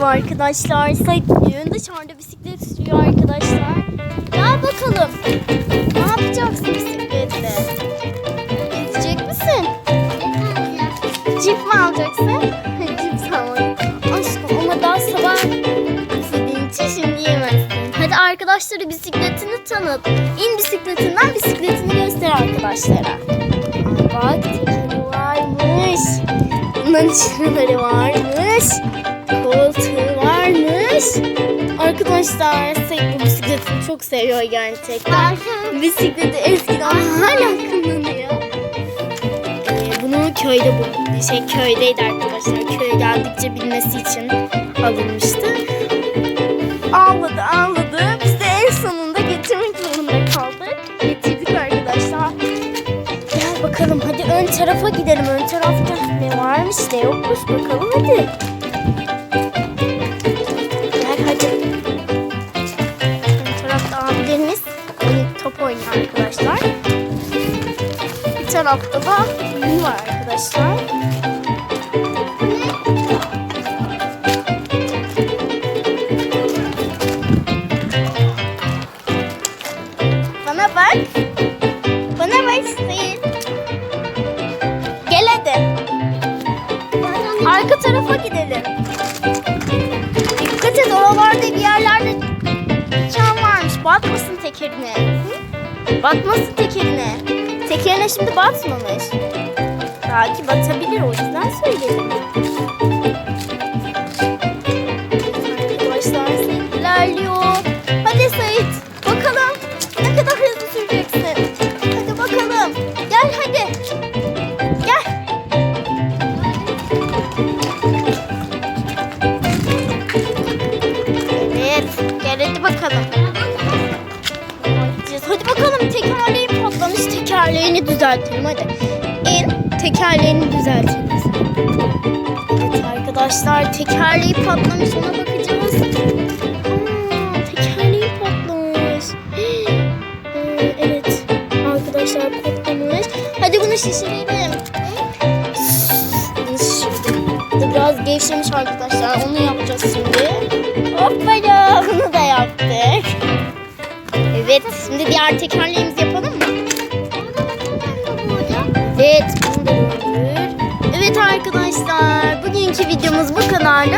Merhaba arkadaşlar. Sait bugün dışarıda bisiklet sürüyor arkadaşlar. Gel bakalım. Ne yapacaksın bisikletle? Gidecek misin? Cip mi alacaksın? Cip almak. Aşkım ama daha sabah istediğin için şimdi yemezsin. Hadi arkadaşlara bisikletini tanıt. İn bisikletinden, bisikletini göster arkadaşlara. Ay bak, tekeri varmış. Bunların şuraları varmış. Koltuğu varmış. Arkadaşlar Sait bu bisikletini çok seviyor gerçekten. Bisikleti eskiden hala kullanıyor. Bunu köyde köydeydi arkadaşlar. Köye geldikçe bilmesi için alınmıştı. Ağladı. Biz de en sonunda getirmek zorunda kaldık. Getirdik arkadaşlar. Gel bakalım, hadi ön tarafa gidelim. Ön tarafta ne varmış ne yokmuş bakalım hadi. Gel hadi. Ön tarafta abilerimiz top oynuyor arkadaşlar. Bir tarafta da oyun var arkadaşlar. Bana bak. Bana bak Sait. Gel hadi. Arka tarafa gidelim. Dikkat et, oralarda bir yerlerde diken varmış. Batmasın tekerine. Batmasın tekerine. Tekerine şimdi batmamış. Belki batabilir, o yüzden söyledim. Arkadaşlar Sait ilerliyor. Hadi Sait, bakalım ne kadar hızlı süreceksin. Hadi bakalım. Gel hadi. Gel. Evet. Gel hadi bakalım. Hadi bakalım, tekerleğin patlamış. Tekerleğini düzeltelim hadi. Tekerleğini düzeltelim. Evet arkadaşlar, tekerleği patlamış, ona bakacağız. Tekerleği patlamış. Evet arkadaşlar, patlamış. Hadi bunu şişirelim. Biraz gevşemiş arkadaşlar, onu yapacağız şimdi. Hoppala, bunu da yaptık. Evet, şimdi diğer tekerleğimizi yapalım mı? Evet, bunu da olur. Evet arkadaşlar, bugünkü videomuz bu kadardı.